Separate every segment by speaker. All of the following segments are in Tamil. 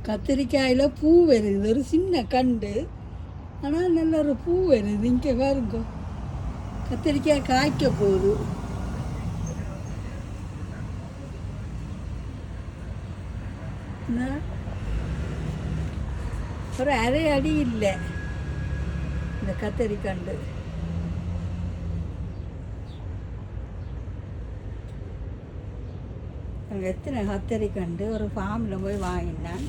Speaker 1: கத்திரிக்காயில் பூ வருது, ஒரு சின்ன கண்டு. ஆனால் நல்ல ஒரு பூ வருது. இங்கே பாருங்க, கத்திரிக்காய் காய்க்க போகுது. ஒரு அரை அடி இல்லை இந்த கத்திரிக்கண்டு. எத்தனை கத்திரிக்கண்டு ஒரு ஃபார்மில் போய் வாங்கினேன்.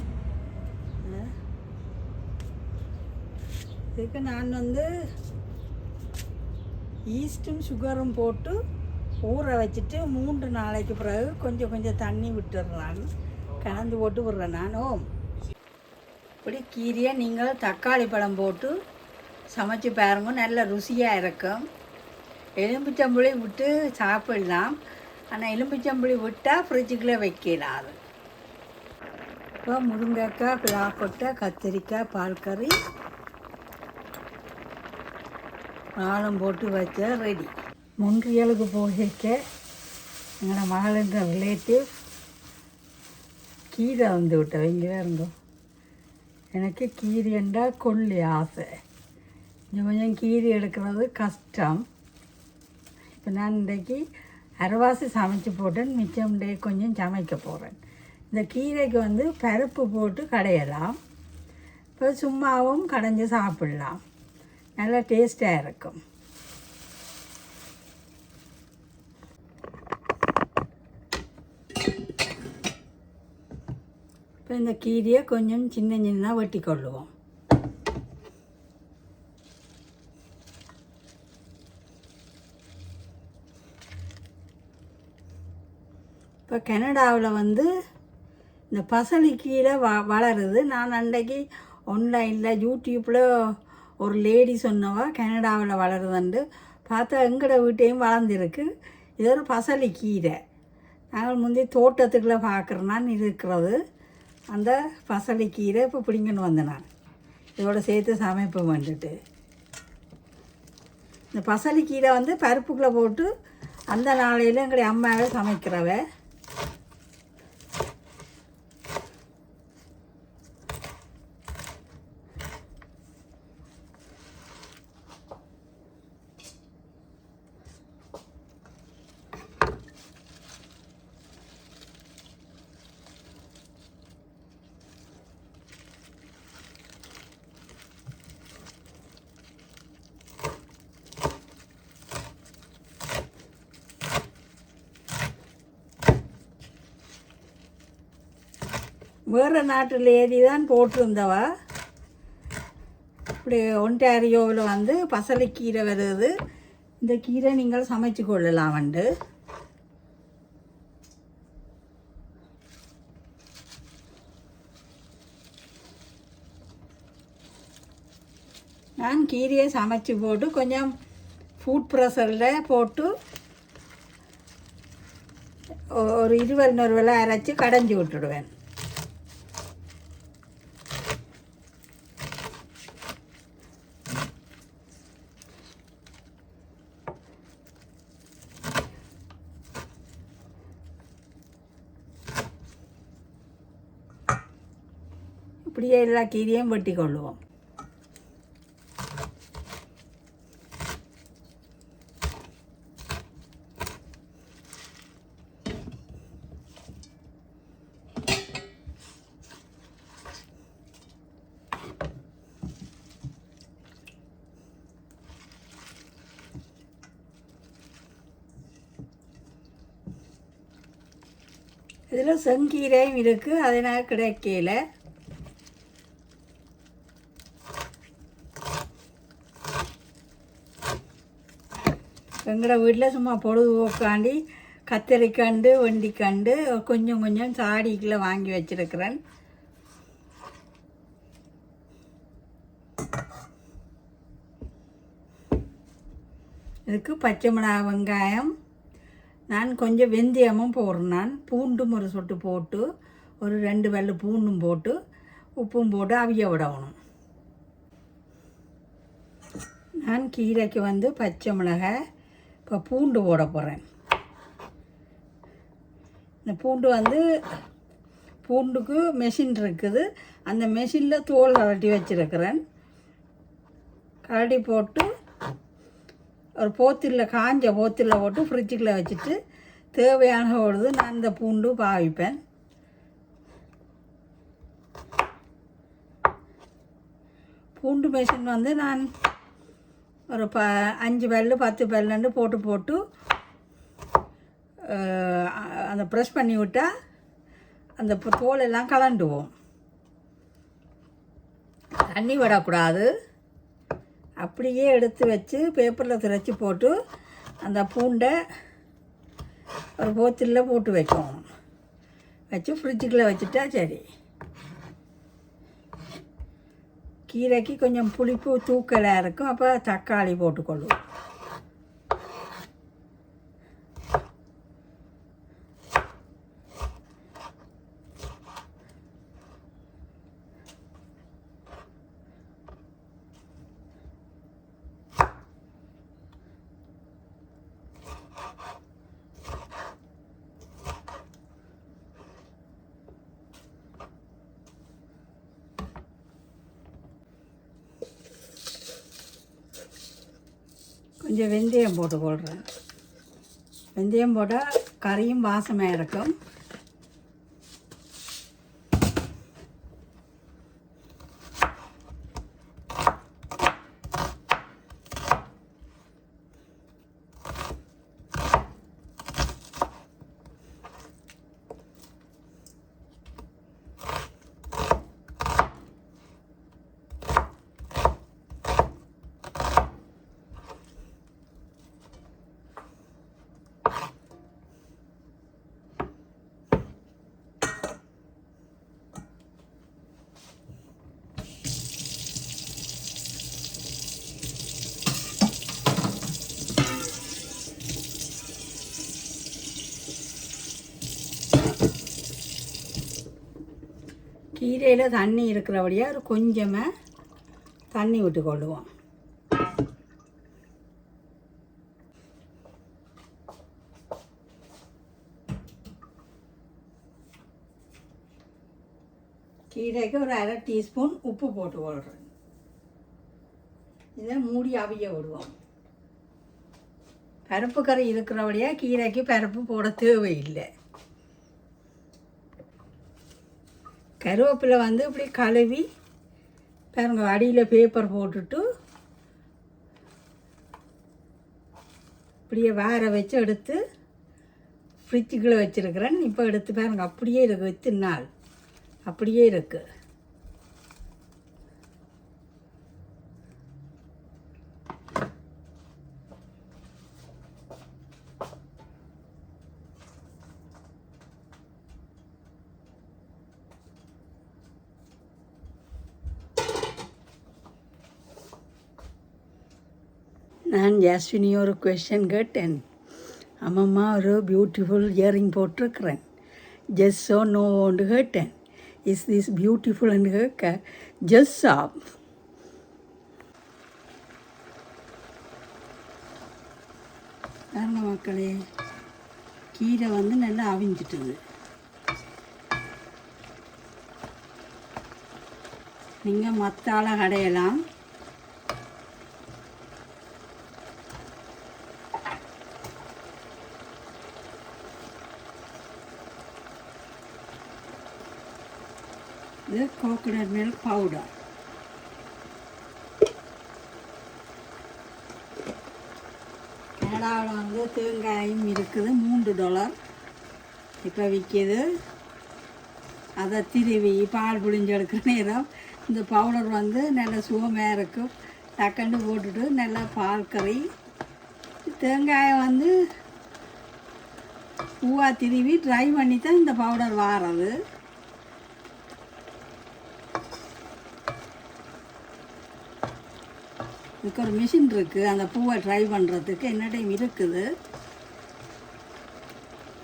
Speaker 1: இதுக்கு நான் ஈஸ்ட்டும் சுகரும் போட்டு ஊற வச்சுட்டு 3 நாளைக்கு பிறகு கொஞ்சம் கொஞ்சம் தண்ணி விட்டுடுறான், கலந்து போட்டு விடுறேன். நானும் இப்படி கீரையை நீங்கள் தக்காளி பழம் போட்டு சமைச்சு பாருங்க, நல்ல ருசியாக இருக்கும். எலும்பிச்சம்புளி விட்டு சாப்பிடலாம், ஆனால் எலும்பிச்சம்புளி விட்டால் ஃப்ரிட்ஜுக்குள்ளே வைக்கலாம். அது இப்போ முருங்கைக்காய், பிளாப்பொட்டை, கத்திரிக்காய், பால் கறி 4 போட்டு வச்ச ரெடி. மொன்றியலுக்கு போகிக்க எங்களோட மகளன்ற ரிலேட்டிவ் கீரை விட்டோம். இங்கே இருந்தோம். எனக்கு கீரைண்டா கொல்லி ஆசை. கொஞ்சம் கீரை எடுக்கிறது கஷ்டம். இப்போ நான் இன்றைக்கு அரைவாசி சமைச்சு போட்டேன், மிச்சம் கொஞ்சம் சமைக்க போகிறேன். இந்த கீரைக்கு பருப்பு போட்டு கடையலாம், இப்போ சும்மாவும் கடைஞ்சி சாப்பிட்லாம், நல்லா டேஸ்ட்டாக இருக்கும். இப்போ இந்த கீரையை கொஞ்சம் சின்ன சின்னதாக வெட்டி கொள்ளுவோம். இப்போ கனடாவில் இந்த பசலி கீரை வளருது. நான் அன்றைக்கு ஆன்லைனில் யூடியூப்பில் ஒரு லேடி சொன்னவா கனடாவில் வளருதுண்டு பார்த்தா எங்கட வீட்டையும் வளர்ந்துருக்கு. இது ஒரு பசலி கீரை. நாங்கள் முந்தைய தோட்டத்துக்குள்ளே பார்க்குறேன்னான்னு இருக்கிறது. அந்த பசலி கீரை இப்போ பிடிங்கன்னு வந்தேன். நான் இதோட சேர்த்து சமைப்பேன் வந்துட்டு. இந்த பசலி கீரை பருப்புக்குள்ளே போட்டு அந்த நாளையில் எங்களுடைய அம்மாவே சமைக்கிறவ. வேறு நாட்டில் ஏறி தான் போட்டிருந்தவா. இப்படி ஒன்டாரியோவில் பசலைக்கீரை வருது. இந்த கீரை நீங்கள் சமைச்சு கொள்ளலாம். நான் கீரையை சமைச்சு போட்டு கொஞ்சம் ஃபுட் ப்ரெஷரில் போட்டு ஒரு 20 நொறுவலை அரைச்சி கடைஞ்சி விட்டுடுவேன். இப்படியே எல்லா கீரையும் வெட்டி கொள்ளுவோம். இதில் செங்கீரையும் இருக்குது, அதனால் கிடைக்கல. எங்களோட வீட்டில் சும்மா பொழுதுபோக்காண்டி கத்திரிக்கண்டு, வெண்டிக்கண்டு கொஞ்சம் கொஞ்சம் சாடிக்குள்ளே வாங்கி வச்சுருக்கிறேன். இதுக்கு பச்சை மிளகாய், வெங்காயம், நான் கொஞ்சம் வெந்தயமும் போடுறேன். நான் பூண்டும் ஒரு சொட்டு போட்டு ஒரு 2 பல்லு பூண்டும் போட்டு உப்பும் போட்டு அவிய விடணும். நான் கீரைக்கு பச்சை மிளகாய், இப்போ பூண்டு போட போகிறேன். இந்த பூண்டு பூண்டுக்கு மெஷின் இருக்குது, அந்த மெஷினில் தோல் கழட்டி வச்சுருக்கிறேன். கழட்டி போட்டு ஒரு போத்தில் காஞ்ச போத்தில் போட்டு ஃப்ரிட்ஜுக்குள்ளே வச்சுட்டு தேவையான பொழுது நான் இந்த பூண்டு பாவிப்பேன். பூண்டு மெஷின் வந்து நான் ஒரு 5 பல்லு 10 பல்லுன்னு போட்டு அந்த ப்ரெஸ் பண்ணி விட்டால் அந்த தோலெல்லாம் கலண்டுவோம். தண்ணி விடக்கூடாது. அப்படியே எடுத்து வச்சு பேப்பரில் திரைச்சி போட்டு அந்த பூண்டை ஒரு போத்தில் போட்டு வைக்கணும். வச்சு ஃப்ரிட்ஜுக்குள்ளே வச்சுட்டா சரி. கீரைக்கு கொஞ்சம் புளிப்பு தூக்கலாக இருக்கும். அப்போ தக்காளி போட்டுக்கொள்ளுவோம். கொஞ்சம் வெந்தயம் போட்டுக்கொள்கிறேன். வெந்தயம் போட்டால் கறியும் வாசமாக இருக்கும். கீரையில் தண்ணி இருக்கிறபடியாக ஒரு கொஞ்சமாக தண்ணி விட்டு கொள்ளுவோம். கீரைக்கு ஒரு 1/2 டீஸ்பூன் உப்பு போட்டு கொள்கிறேன். இதை மூடி அவிய விடுவோம். பருப்பு கறி இருக்கிறபடியாக கீரைக்கு பருப்பு போட தேவையில்லை. கருவேப்பிலை வந்து இப்படி கழுவி பாருங்க, அடியில் பேப்பர் போட்டுட்டு இப்படியே வேற வச்சு எடுத்து ஃப்ரிட்ஜுக்குள்ளே வச்சுருக்கிறேன். இப்போ எடுத்து பாருங்க, அப்படியே இருக்குது. இத்தனை நாள் அப்படியே இருக்குது. நான் ஜாஸ்வினி ஒரு கொஷன் கேட்டேன். அம்மம்மா ஒரு பியூட்டிஃபுல் இயரிங் போட்டிருக்கிறேன், ஜெஸ்ஸோ நோன்னு கேட்டேன். இஸ் திஸ் பியூட்டிஃபுல்னு கேட்க ஜஸ்ட் சாப். பாருங்க மக்களே, கீரை வந்து நல்லா அவிஞ்சிட்டுது. நீங்கள் மத்தால கடையலாம். இது கோகோனட் மில்க் பவுடர். கனடாவில் வந்து தேங்காயும் இருக்குது, $3 இப்போ விற்கிது. அதை திருவி பால் புழிஞ்சு எடுக்கிற நேரம் இந்த பவுடர் வந்து நல்ல சுகமாக இருக்கும். டக்குன்னு போட்டுட்டு நல்லா பால் கறி தேங்காயை வந்து பூவாக திருவி ட்ரை பண்ணி தான் இந்த பவுடர் வாரது. இதுக்கு ஒரு மிஷின் இருக்குது, அந்த பூவை ட்ரை பண்ணுறதுக்கு என்ன டைம் இருக்குது.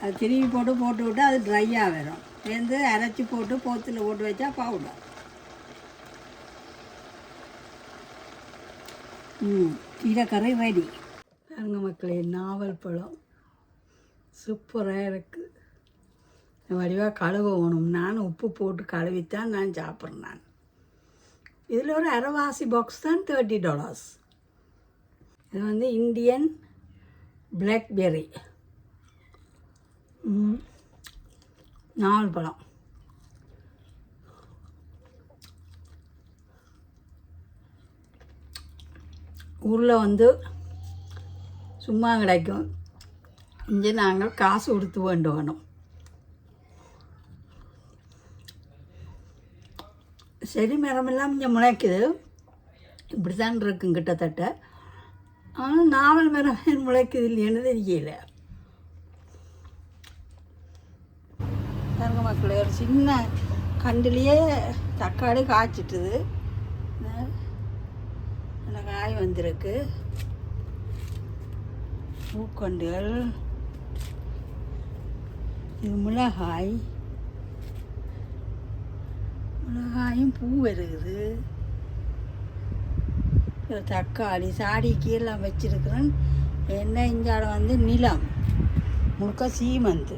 Speaker 1: அது திரும்பி போட்டு விட்டு அது ட்ரையாக வரும். சேர்ந்து அரைச்சி போட்டு போத்தில் போட்டு வச்சா பவுடர். கீரைக்கரை ரெடி. பாருங்க மக்களே, நாவல் பழம் சூப்பராக இருக்குது. வடிவாக கழுவணும். நான் உப்பு போட்டு கழுவித்தான் நான் சாப்பிட்றேன். நான் இதில் ஒரு அரைவாசி பாக்ஸ் தான் $30. இது வந்து இந்தியன் பிளாக்பெர்ரி நாவல் பழம். ஊரில் வந்து சும்மா கிடைக்கும். இங்கே நாங்கள் காசு கொடுத்து வேணும். செடி மரமெல்லாம் இங்கே முளைக்குது. இப்படி தான் இருக்கும் கிட்டத்தட்ட. ஆனால் நாவல் மரம் முளைக்குது இல்லைன்னு தெரியல. பாருங்க மக்களே, ஒரு சின்ன கண்டுலேயே தக்காளி காய்ச்சிட்டுது. நல்லா காய் வந்திருக்கு. பூக்கண்டுகள், இது மிளகாயும் பூ வருகுது. தக்காளி சாடிக்கு எல்லாம் வச்சிருக்கிறேன். என்ன இஞ்சாட வந்து நிலம் முழுக்க சீமந்து,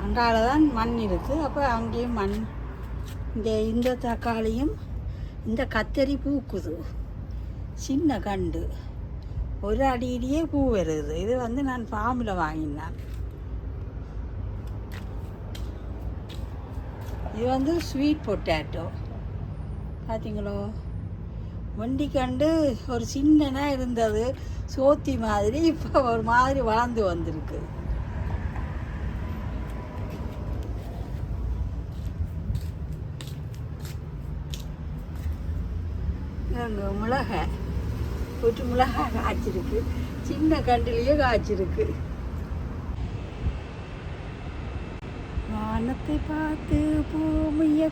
Speaker 1: அங்கால தான் மண் இருக்குது. அப்போ அங்கேயும் மண். இந்த தக்காளியும் இந்த கத்தரி பூக்குது. சின்ன கண்டு ஒரு அடியிலேயே பூ வருது. இது வந்து நான் ஃபார்மில் வாங்கினேன். இது வந்து ஸ்வீட் பொட்டேட்டோ. பார்த்தீங்களோ, வண்டிக்கண்டு ஒரு சின்னனாக இருந்தது சோத்தி மாதிரி, இப்போ ஒரு மாதிரி வளர்ந்து வந்திருக்கு. மிளகாய் போட்டு மிளகாய் காய்ச்சிருக்கு. சின்ன கண்டுலேயே காய்ச்சிருக்கு. வானத்தை பார்த்து பூமிய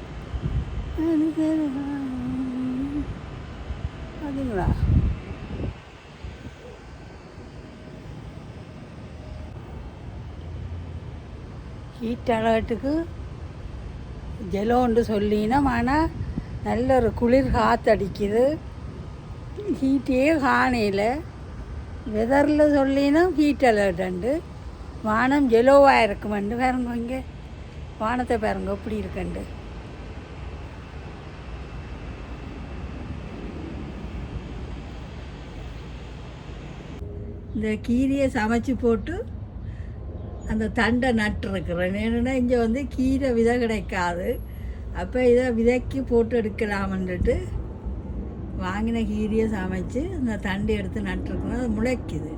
Speaker 1: அதுங்களா. ஹீட் அலர்ட்டுக்கு ஜெலோண்டு சொல்லினா, ஆனால் நல்ல ஒரு குளிர் காற்றடிக்குது. ஹீட்டே காணையில் வெதரில் சொல்லினா ஹீட் அலர்ட்டு. வானம் ஜெலோவாக இருக்குமெண்டு. பாருங்க, இங்கே வானத்தை பாருங்க எப்படி இருக்குண்டு. இந்த கீரையை சமைச்சு போட்டு அந்த தண்டை நட்டுருக்குறேன். ஏன்னா இங்கே வந்து கீரை விதை கிடைக்காது. அப்போ இதை விதைக்கு போட்டு எடுக்கலாமன்ட்டு வாங்கின கீரையை சமைச்சு அந்த தண்டை எடுத்து நட்டுருக்குறோம். அது முளைக்குது.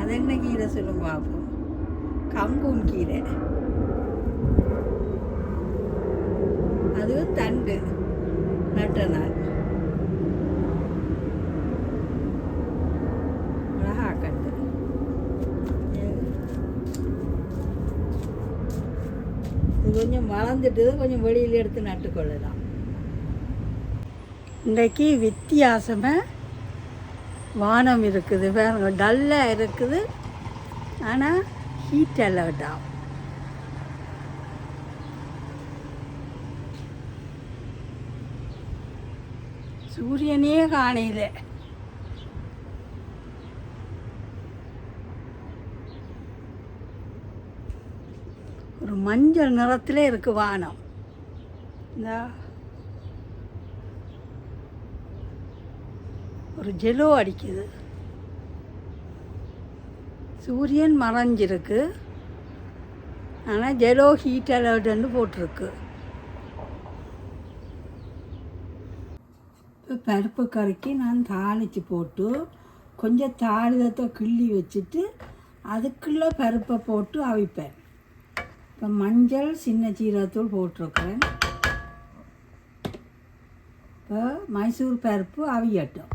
Speaker 1: அது என்ன கீரை சொல்லுங்க பார்ப்போம். கம்பூன் கீரை. அதுவும் தண்டு நட்ட நாள். மிளகாக்கண்டு. இது கொஞ்சம் வளர்ந்துட்டு கொஞ்சம் வெளியில் எடுத்து நட்டுக்கொள்ளலாம். இன்றைக்கு வித்தியாசமாக வானம் இருக்குது. பாருங்க, டல்லாக இருக்குது. ஆனால் ஹீட் அலர்ட் ஆகும். சூரியனே காணையில். ஒரு மஞ்சள் நிறத்தில் இருக்குது வானம். இந்த ஒரு ஜெலோ அடிக்குது. சூரியன் மறைஞ்சிருக்கு. ஆனால் ஜெலோ ஹீட் அலர்ட்னு போட்டிருக்கு. இப்போ பருப்பு கறிக்கு நான் தாளித்து போட்டு கொஞ்சம் தாளிதத்தை கிள்ளி வச்சுட்டு அதுக்குள்ளே பருப்பை போட்டு அவிப்பேன். இப்போ மஞ்சள், சின்ன சீரகத்தூள் போட்டிருக்கிறேன். இப்போ மைசூர் பருப்பு அவியட்டும்.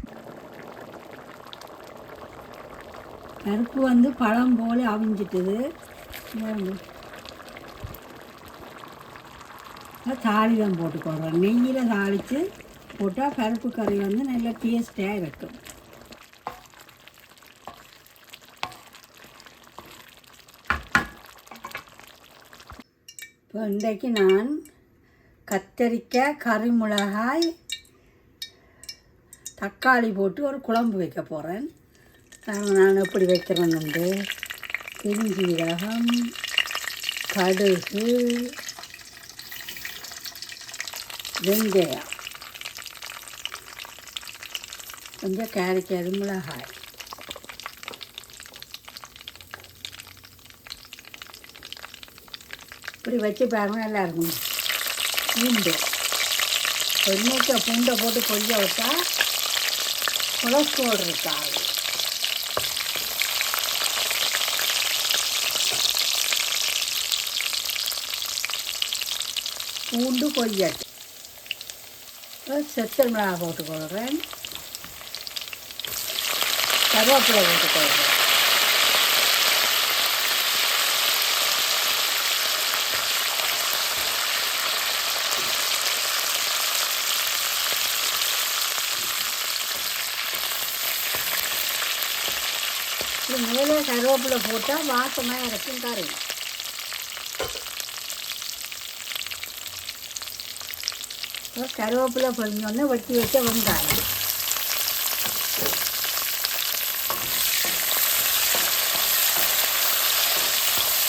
Speaker 1: பருப்பு வந்து பழம் போல் அவிஞ்சிட்டுது. தாளிதம் போட்டுக்கொள்கிறேன். நெய்யில் தாளித்து போட்டால் பருப்பு கறி வந்து நல்ல டேஸ்ட்டாக இருக்கும். இப்போ இன்றைக்கு நான் கத்தரிக்காய், கறி மிளகாய், தக்காளி போட்டு ஒரு குழம்பு வைக்க போகிறேன். நான் எப்படி வைக்கிறேன்னு பெருஞ்சீரகம், கடுகு, வெந்தயம், கொஞ்சம் கேரட், மிளகாய், இப்படி வச்சு பாருங்க நல்லா இருக்கும். பூண்டு எண்ணெய்க்கு பூண்டை போட்டு கொய்ய விட்டா கொலஸ்ட்ரால் இருக்காது. பூண்டு கொய்யட்டு செத்தல் மிளகாய் போட்டுக்கொள்கிறேன், கருவேப்பிலை போட்டுக்கொள்கிறேன். மேலே கருவேப்பிலை போட்டால் வாசமாக இருக்கும் கறி. கருவேப்பிலை பொரிஞ்சோடனே வெட்டி வச்ச வெங்காயம்,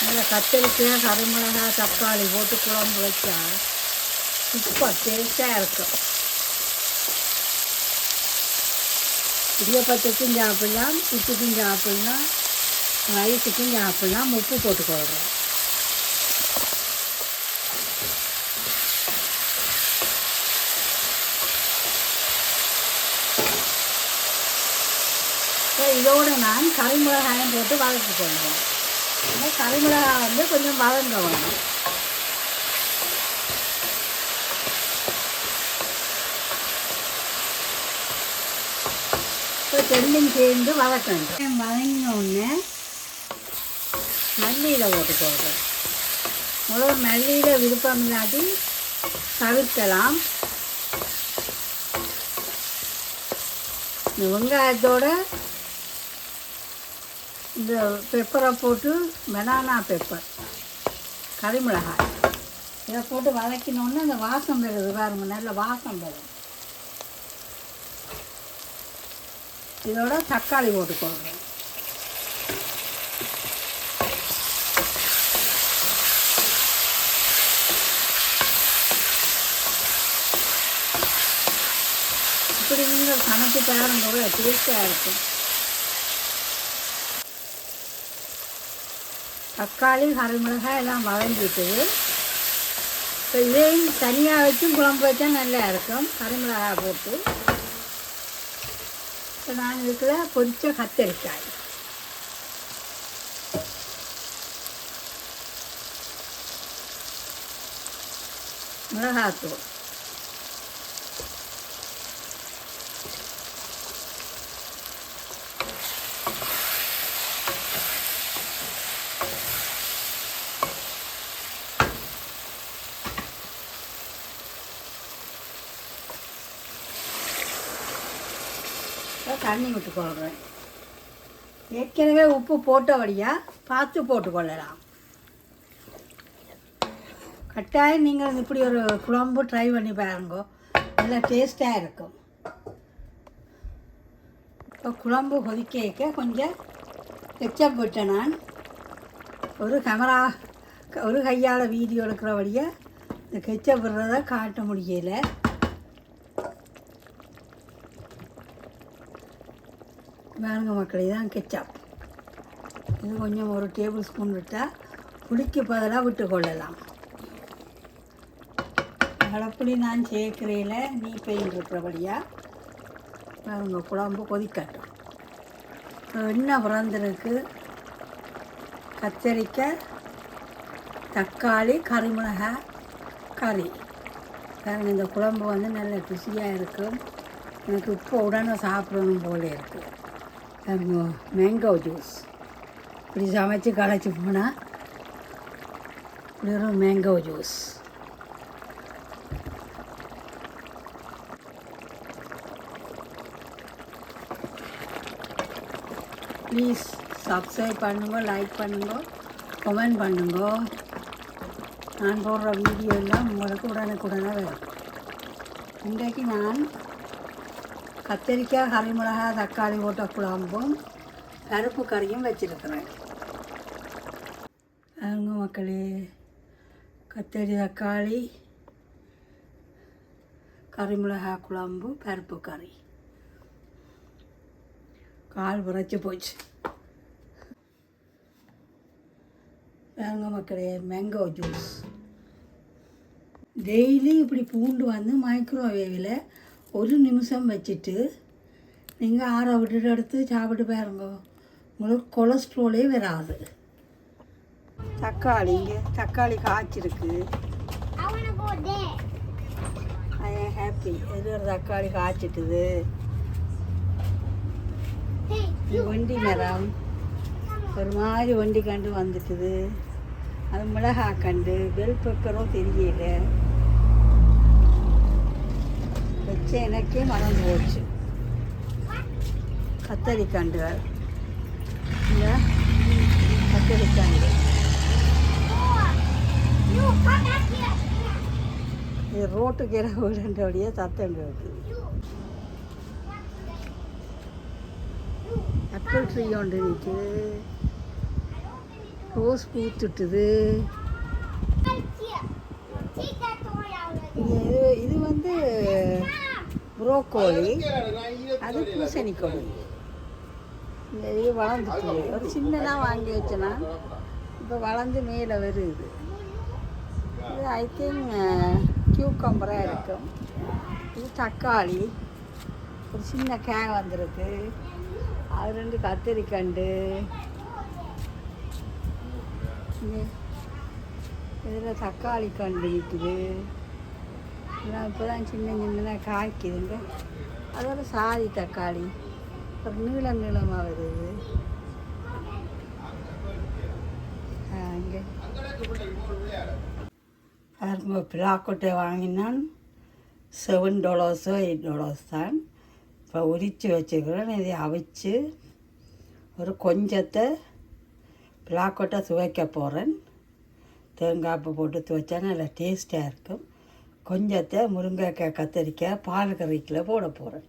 Speaker 1: நல்லா கத்தரிக்காய், கறிமிளகாய், தக்காளி போட்டு குழம்பு வச்சா சூப்பர் டேஸ்ட்டாக இருக்கும். இடியப்பத்துக்கும் சாப்பிட்லாம், புட்டுக்கும் சாப்பிட்லாம், ரைஸுக்கும் சாப்பிட்லாம். உப்பு போட்டுக்கொள்கிறோம். இதோடு நான் கறிமிளகாயம் போட்டு வதக்கி கொள்வேன். கறிமிளகாய் வந்து கொஞ்சம் வதங்க வேணும். இப்போ ரெண்டும் சேர்ந்து வதக்கணும். வதங்கினோடனே மல்லியில் போட்டுக்கொள்கிறேன். முதல்ல மல்லியில் விருப்பம் இல்லாட்டி தவிர்க்கலாம். இந்த வெங்காயத்தோட இந்த பெப்பரை போட்டு, பனானா பெப்பர், கறிமிளகாய் இதை போட்டு வதக்கினோன்னு அந்த வாசம் வருது பாருங்க, நல்ல வாசம் வரும். இதோட தக்காளி போட்டுக்கொள்கிறேன். இப்படி நீங்கள் சமைச்சு பாருங்க, டேஸ்டாக இருக்கும். தக்காளி, கறிமிளகாய் எல்லாம் வதங்கிட்டு இப்போ இதையும் தனியாக வச்சும் குழம்பு வச்சா நல்லா இருக்கும். கறிமிளகாய் போட்டு இப்போ நான் இருக்கிற பொரிச்ச கத்தரிக்காய், மிளகாத்தூள், தண்ணி விட்டுக்கொள்கிறேன். ஏற்கனவே உப்பு போட்டபடியாக பார்த்து போட்டுக்கொள்ளலாம். கட்டாயம் நீங்கள் இப்படி ஒரு குழம்பு ட்ரை பண்ணி பாருங்க, நல்லா டேஸ்ட்டாக இருக்கும். இப்போ குழம்பு கொதிக்க கொஞ்சம் கெச்சப் விட்டேன். நான் ஒரு கையால் வீடியோ எடுக்கிறபடியாக இந்த கெச்சப் விடுறத காட்ட முடியலை. பாருங்க மக்களே, தான் கெச்சப். இது கொஞ்சம் ஒரு டேபிள் ஸ்பூன் விட்டால் புளிக்கு பதிலாக விட்டு கொள்ளலாம். அப்படி நான் சேர்க்கிறேல நீ பெயின் இருக்கிறபடியாக பாருங்க குழம்பு கொதிக்கட்டும். எண்ணெய் பிறந்திருக்கு. கத்தரிக்காய், தக்காளி, கறிமிளகாய் கறி பாருங்க. இந்த குழம்பு வந்து நல்ல ருசியாக இருக்கும். எனக்கு இப்போ உடனே சாப்பிடணும் போல இருக்குது. மேங்கோ ஜூஸ் இப்படி சமைச்சு களைச்சி போனால் இப்படி ஒரு மேங்கோ ஜூஸ். ப்ளீஸ் சப்ஸ்கிரைப் பண்ணுங்க, லைக் பண்ணுங்க, கமெண்ட் பண்ணுங்க. நான் போடுற வீடியோ எல்லாம் உங்களுக்கு உடனுக்குடனே வரும். இன்றைக்கு நான் கத்தரிக்காய், கறிமிளகாய், தக்காளி போட்ட குழம்பும் பருப்பு கறியும் வச்சுருக்கிறேன். அவங்க மக்களே, கத்தரி தக்காளி, கறிமிளகாய் குழம்பு, பருப்பு கறி. கால் விரைச்சி போச்சு. அவங்க மக்களே, மேங்கோ ஜூஸ். டெய்லி இப்படி பூண்டு வந்து மைக்ரோவேவில் 1 நிமிஷம் வச்சுட்டு நீங்கள் ஆற விட்டுட்டு எடுத்து சாப்பிட்டு பாருங்க, உங்களுக்கு கொலஸ்ட்ரோலே வராது. தக்காளி, இங்கே தக்காளி காய்ச்சிருக்கு. ஐ ஆம் ஹாப்பி. இது ஒரு தக்காளி காய்ச்சிட்டுது. வண்டி மரம் ஒரு மாதிரி வண்டி கண்டு வந்துட்டுது. அது மிளகாய் கண்டு, பெல் பெப்பரும் தெரியல. வச்ச எனக்கே மறந்து போச்சு. கத்தரிக்காண்டுகள், இந்த கத்தரிக்காண்டு இது ரோட்டுக்கு இரவுடைய சத்தம் கேட்குது. ஆப்பிள் ட்ரீ ஒன்று நிற்குது. ரோஸ் பூத்துட்டுது. இது வந்து புரோக்கோலி, அது பூசணிக்கோழி. இந்த இது வளர்ந்துட்டு ஒரு சின்னதாக வாங்கி வச்சேன்னா இப்போ வளர்ந்து மேலே வருது. இது ஐ திங்க் கியூக்கம்பராக இருக்கும். இது தக்காளி, ஒரு சின்ன கேங் வந்திருக்கு. அது 2 கத்திரிக்கண்டு. இதில் தக்காளி கண்டு நிற்குது. இப்போ தான் சின்ன சின்னதாக காய்க்குதுங்க. அதோட சாதி தக்காளி ஒரு நீளமாக வருது. இங்கே பாருங்க, பிளாக்கொட்டை வாங்கினான் $7 $8 தான். இப்போ உரித்து வச்சுக்கிறேன். இதை அவிச்சு ஒரு கொஞ்சத்தை பிளாக்கொட்டை துவைக்க போகிறேன். தேங்காய்ப்பு போட்டு துவைச்சா நல்லா டேஸ்ட்டாக இருக்கும். கொஞ்சத்தை முருங்கைக்காய், கத்தரிக்காய், பால் கறிக்கில் போட போகிறேன்.